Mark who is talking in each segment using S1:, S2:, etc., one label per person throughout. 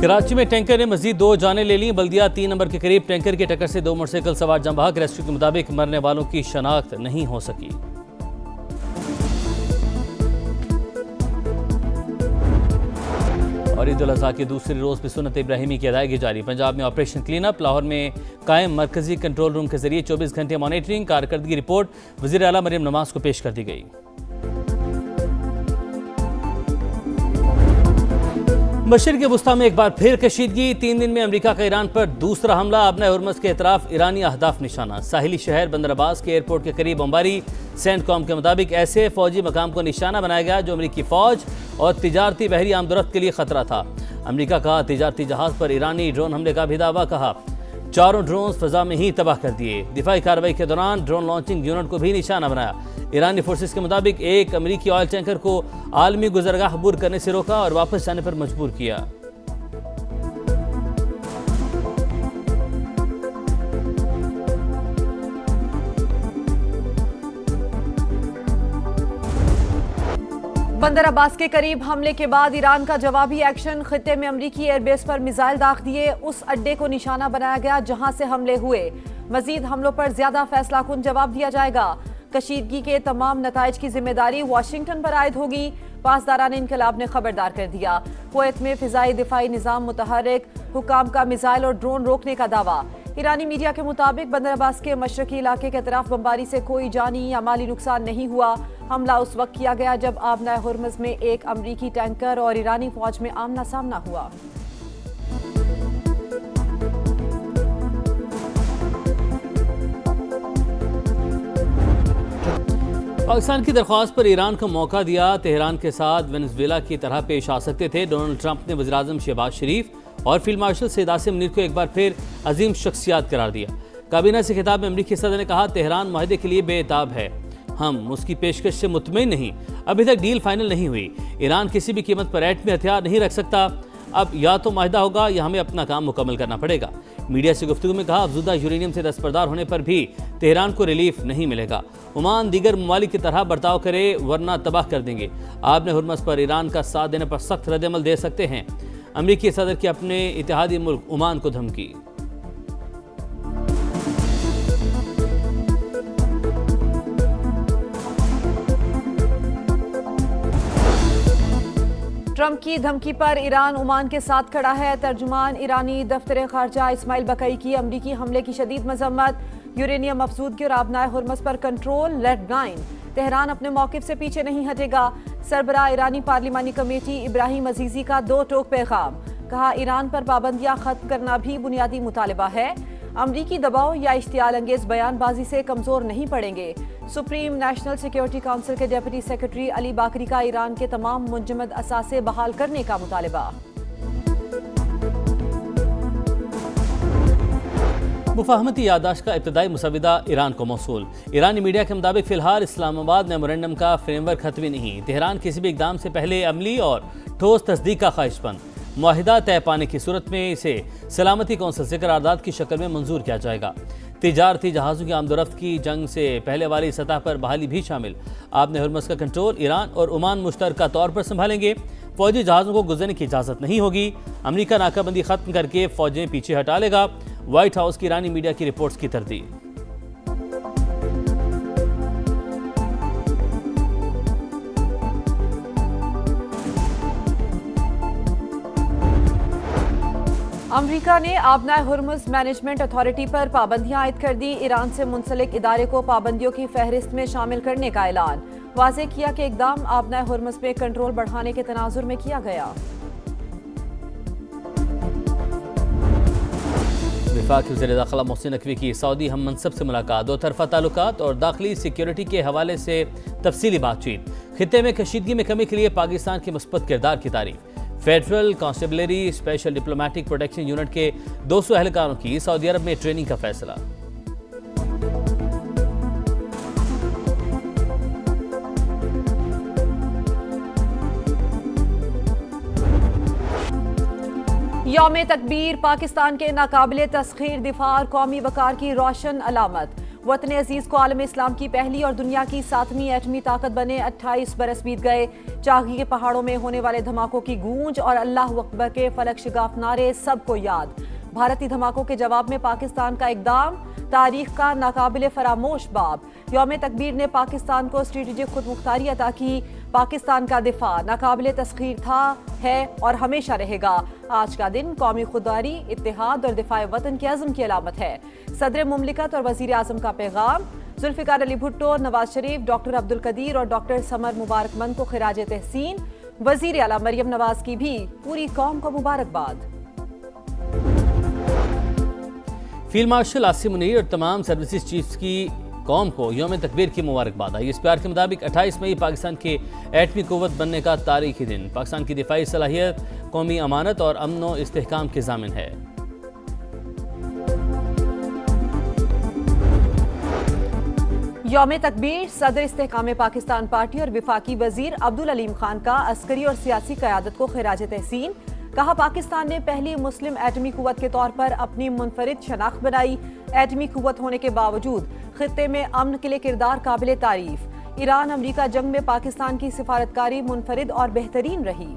S1: कराची में टैंकर ने मजीद 2 जानें ले ली। बल्दिया 3 नंबर के करीब टैंकर की टक्कर से 2 मोटरसाइकिल सवार जाँ बहक। रेस्क्यू के मुताबिक मरने वालों की शनाख्त नहीं हो सकी। और ईद उल अज़हा के दूसरे रोज भी सुन्नत इब्राहिमी की अदायगी जारी। पंजाब में ऑपरेशन क्लीन अप। लाहौर में कायम मरकजी कंट्रोल रूम के जरिए 24 घंटे मॉनिटरिंग। कारकर्दगी रिपोर्ट वज़ीर आला मरियम नवाज को पेश कर दी गई। मशरिक़ वुस्ता में एक बार फिर कशीदगी। 3 दिन में अमेरिका का ईरान पर दूसरा हमला। आबना हुर्मुज़ के एतराफ ईरानी अहदाफ निशाना। साहिली शहर बंदर अब्बास के एयरपोर्ट के करीब बमबारी। सेंटकॉम के मुताबिक ऐसे फौजी मकाम को निशाना बनाया गया जो अमेरिकी फौज और तिजारती बहरी आमदोरफ्त के लिए खतरा था। अमेरिका का तिजारती जहाज पर ईरानी ड्रोन हमले का भी दावा। कहा 4 ड्रोन फजा में ही तबाह कर दिए। दिफाई कार्रवाई के दौरान ड्रोन लॉन्चिंग यूनिट को भी निशाना बनाया। ईरानी फोर्सेस के मुताबिक एक अमेरिकी ऑयल टैंकर को आलमी गुजरगाह अबूर करने से रोका और वापस जाने पर मजबूर किया।
S2: बंदर अब्बास के करीब हमले के बाद ईरान का जवाबी एक्शन। खित्ते में अमरीकी एयरबेस पर मिसाइल दाग दिए। उस अड्डे को निशाना बनाया गया जहां से हमले हुए। मजीद हमलों पर ज्यादा फैसलाकुन जवाब दिया जाएगा। कशीदगी के तमाम नताइज की जिम्मेदारी वाशिंगटन पर आयद होगी। पासदारान इनकलाब ने खबरदार कर दिया। कुवैत में फिजाई दिफाई निज़ाम मुतहर्रिक। हुकाम का मिसाइल और ड्रोन रोकने का दावा। ईरानी मीडिया के मुताबिक बंदर अब्बास के मशरकी इलाके के तरफ बमबारी से कोई जानी या माली नुकसान नहीं हुआ। हमला उस वक्त किया गया जब आबना हुर्मुज़ में एक अमरीकी टैंकर और ईरानी फौज में आमना सामना हुआ।
S1: पाकिस्तान की दरख्वास्त पर ईरान को मौका दिया। तेहरान के साथ वेनेजुएला की तरह पेश आ सकते थे। डोनाल्ड ट्रंप ने वज़ीर-ए-आज़म शहबाज शरीफ और फील्ड मार्शल सैयद आसिम मुनीर को एक बार फिर अजीम शख्सियात करार दिया। काबीना से खिताब में अमरीकी सदर ने कहा तेहरान माहदे के लिए बेताब है। हम उसकी पेशकश से मुतमईन नहीं। अभी तक डील फाइनल नहीं हुई। ईरान किसी भी कीमत पर एटमी हथियार नहीं रख सकता। अब या तो माहदा होगा या हमें अपना काम मुकम्मल करना पड़ेगा। मीडिया से गुफ्तगू में कहा अफजुदा यूरेनियम से दस्तबरदार होने पर भी तेहरान को रिलीफ नहीं मिलेगा। ओमान दीगर ममालिक की तरह बर्ताव करे वरना तबाह कर देंगे। आबने हुर्मुज़ पर ईरान का साथ देने पर सख्त रद्दअमल दे सकते हैं। अमरीकी सदर की अपने इत्तेहादी मुल्क ओमान को धमकी।
S2: ट्रंप की धमकी पर ईरान ओमान के साथ खड़ा है। तर्जुमान ईरानी दफ्तर खारजा इस्माइल बकई की अमरीकी हमले की शदीद मजम्मत। यूरेनियम अफसूदगी और आबनाए हुर्मुज़ पर कंट्रोल रेड लाइन। तेहरान अपने मौक़िफ़ से पीछे नहीं हटेगा। सरबराह ईरानी पार्लिमानी कमेटी इब्राहिम अजीज़ी का 2 टोक पैगाम। कहा ईरान पर पाबंदियां खत्म करना भी बुनियादी मुतालिबा है। अमरीकी दबाव या इश्तियाल अंगेज बयानबाजी से कमजोर नहीं पड़ेंगे। सुप्रीम नेशनल सिक्योरिटी काउंसिल के डेप्यूटी सेक्रेटरी अली बाकरी का ईरान के तमाम मुंजमद असासे बहाल करने का मुतालिबा।
S1: मुफाहमती यादाश्त का इब्तदाई मुसविदा ईरान को मौसूल। ईरानी मीडिया के मुताबिक फिलहाल इस्लामाबाद मेमोरेंडम का फ्रेमवर्क खत्मी नहीं। तेहरान किसी भी इकदाम से पहले अमली और ठोस तस्दीक का ख्वाहिशमंद। मुआहिदा तय पाने की सूरत में इसे सलामती कौंसिल से करारदाद की शक्ल में मंजूर किया जाएगा। तिजारती जहाज़ों की आमदोरफ्त की जंग से पहले वाली सतह पर बहाली भी शामिल। आबने हुर्मुज़ का कंट्रोल ईरान और ओमान मुश्तरका तौर पर संभालेंगे। फौजी जहाज़ों को गुजरने की इजाज़त नहीं होगी। अमरीका नाकाबंदी खत्म करके फौजें पीछे हटा लेगा। व्हाइट हाउस की ईरानी मीडिया की रिपोर्ट्स की तरदीद।
S2: अमरीका ने आबनाए हुर्मुज़ मैनेजमेंट अथॉरिटी पर पाबंदियां आयद कर दी। ईरान से मुंसलिक इदारे को पाबंदियों की फहरिस्त में शामिल करने का ऐलान। वाज़ेह किया कि इकदाम आबनाए हुर्मुज़ में कंट्रोल बढ़ाने के तनाजुर में किया गया।
S1: वफाकी वज़ीर दाखिला मोहसिन नकवी की सऊदी हम मनसब से मुलाकात। 2 तरफ़ा ताल्लुकात और दाखिली सिक्योरिटी के हवाले से तफसीली बातचीत। खित्ते में कशीदगी में कमी के लिए पाकिस्तान के मुस्बत किरदार की तारीफ। Federal constabulary special diplomatic protection unit के 200 एहलकारों की सऊदी अरब में ट्रेनिंग का फैसला। यौम तकबीर पाकिस्तान के नाकाबिले तस्खीर दिफा और कौमी वकार की रोशन अलामत।
S2: वतन अजीज को आलम इस्लाम की पहली और दुनिया की 7वीं एटमी ताकत बने 28 बरस बीत गए। चागी के पहाड़ों में होने वाले धमाकों की गूंज और अल्लाह अकबर के फलक शिगाफ नारे सबको याद। भारतीय धमाकों के जवाब में पाकिस्तान का इकदाम, तारीख का नाकाबिले फरामोश बाब। यौम तकबीर ने पाकिस्तान को स्ट्रेटेजिक खुदमुख्तारी अता की। पाकिस्तान का दिफा नाकाबिले तस्खीर था, है और हमेशा रहेगा। आज का दिन कौमी खुददारी, इत्तेहाद और दिफाए वतन के अज़्म की अलामत है। सदर मुमलिकत और वज़ीर आज़म का पैगाम। जुल्फ़िकार अली भुट्टो, नवाज शरीफ, डॉक्टर अब्दुल कदीर और डॉक्टर समर मुबारकमंद को खिराज तहसीन। वज़ीर आला मरियम नवाज की भी पूरी कौम को मुबारकबाद।
S1: फील्ड मार्शल आसिम मुनीर और तमाम सर्विसेज चीफ्स की कौम को यौम तकबीर की मुबारकबाद। ISPR के मुताबिक 28 मई पाकिस्तान के एटमी कुव्वत बनने का तारीखी दिन। पाकिस्तान की दिफाई सलाहियत कौमी अमानत और अमन व इस्तेहकाम के ज़ामिन है।
S2: यौम तकबीर सदर इस्तेहकाम पाकिस्तान पार्टी और विफाकी वजीर अब्दुल अलीम खान का अस्करी और सियासी क़यादत को खिराज तहसीन। कहा, पाकिस्तान ने पहली मुस्लिम एटमी कुव्वत के तौर पर अपनी मुनफरिद शनाख्त बनाई। एटमी कुव्वत होने के बावजूद खित्ते में अमन के लिए किरदार काबिल तारीफ। ईरान अमरीका जंग में पाकिस्तान की सिफारतकारी मुनफरिद और बेहतरीन रही।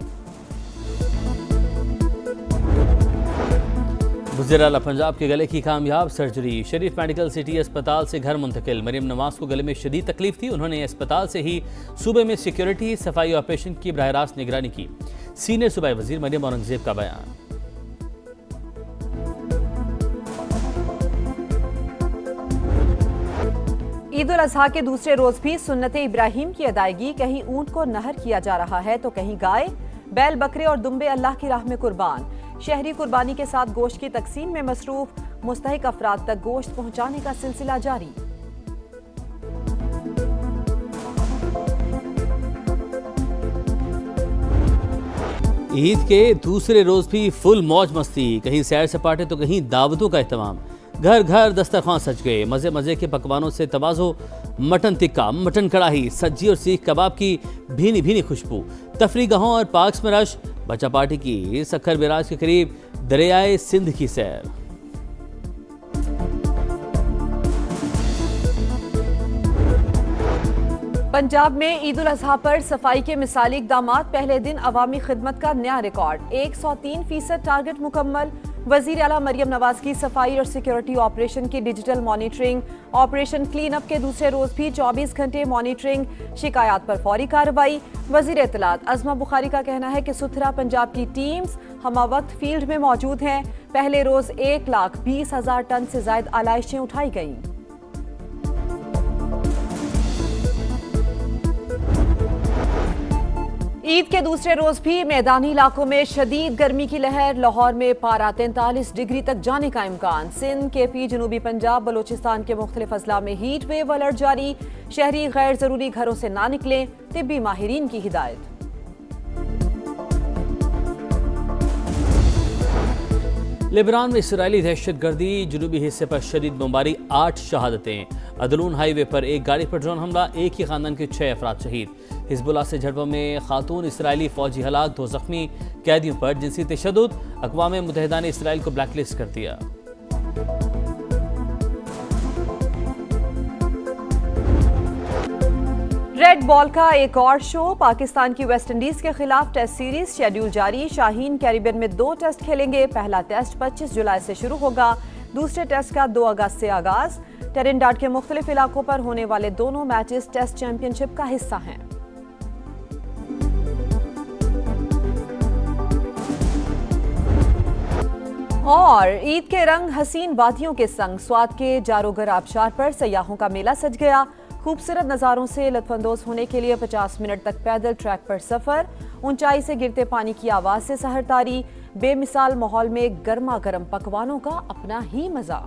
S1: वज़ीर आला पंजाब के गले की कामयाब सर्जरी। शरीफ मेडिकल सिटी अस्पताल से घर मुंतकिल। मरियम नवाज को गले में शदीद तकलीफ थी। उन्होंने अस्पताल से ही सूबे में सिक्योरिटी, सफाई ऑपरेशन की बराह रास्त निगरानी की। सीनियर सूबाई वजीर मरियम औरंगजेब का बयान।
S2: ईद उल अजहा के दूसरे रोज भी सुन्नत इब्राहिम की अदायगी। कहीं ऊंट को नहर किया जा रहा है तो कहीं गाय, बैल, बकरे और दुम्बे अल्लाह की राह में कुर्बान। शहरी कुर्बानी के साथ गोश्त की तकसीम में मसरूफ। मुस्तहिक अफराद तक गोश्त पहुंचाने का सिलसिला जारी।
S1: ईद के दूसरे रोज भी फुल मौज मस्ती। कहीं सैर सपाटे तो कहीं दावतों का एहतमाम। घर घर दस्तरखान सज गए। मजे मजे के पकवानों से तवाज़ो। मटन टिक्का, मटन कढ़ाई, सज्जी और सीख कबाब की भीनी भीनी खुशबू। तफरीगाहों और पार्क्स में रश। बच्चा पार्टी की सखर बिराज के करीब दरियाए सिंध की सैर।
S2: पंजाब में ईद उल अजहा पर सफाई के मिसाली इक़दामात। पहले दिन अवामी खिदमत का नया रिकॉर्ड। 103% टारगेट मुकम्मल। वज़ीर आला मरियम नवाज की सफाई और सिक्योरिटी ऑपरेशन की digital monitoring. Operation clean up के दूसरे रोज भी 24 घंटे मॉनिटरिंग। शिकायत पर फौरी कार्रवाई। वज़ीर इत्तलात अज़मा बुखारी का कहना है कि सुथरा पंजाब की टीम्स हमा वक्त फील्ड में मौजूद हैं। पहले रोज 1,20,000 टन से ज्यादा आलाइशें उठाई गईं। ईद के दूसरे रोज भी मैदानी इलाकों में शदीद गर्मी की लहर। लाहौर में पारा 43 डिग्री तक जाने का इम्कान। सिंध, KP, जनूबी पंजाब, बलोचिस्तान के मुख्तलिफ अजला में हीट वेव अलर्ट जारी। शहरी गैर जरूरी घरों से ना निकलें, तिब्बी माहिरीन की हिदायत।
S1: लेबनान में इसराइली दहशतगर्दी। जनूबी हिस्से पर शदीद बमबारी, 8 शहादतें। अदलून हाईवे पर एक गाड़ी पर ड्रोन हमला, एक ही खानदान के 6 अफराद शहीद। हिजबुल्लाह से झड़पों में खातून इसराइली फौजी हलाक, 2 जख्मी। कैदियों पर जिनसी तशद्दुद। अक़वाम मुत्तहिदा ने इसराइल को ब्लैकलिस्ट कर दिया।
S2: रेड बॉल का एक और शो। पाकिस्तान की वेस्ट इंडीज के खिलाफ टेस्ट सीरीज शेड्यूल जारी। शाहीन कैरिबियन में 2 टेस्ट खेलेंगे। पहला टेस्ट 25 जुलाई से शुरू होगा। दूसरे टेस्ट का 2 अगस्त से आगाज। ट्रिनिडाद के मुख्तलिफ इलाकों पर होने वाले दोनों मैचेस टेस्ट चैंपियनशिप का हिस्सा हैं। और ईद के रंग हसीन वादियों के संग स्वात के जारोगर आबशार पर सयाहों का मेला सज गया। खूबसूरत नज़ारों से लुत्फानंदोज होने के लिए 50 मिनट तक पैदल ट्रैक पर सफर। ऊंचाई से गिरते पानी की आवाज से सहरतारी। बेमिसाल माहौल में गर्मा गर्म पकवानों का अपना ही मजा।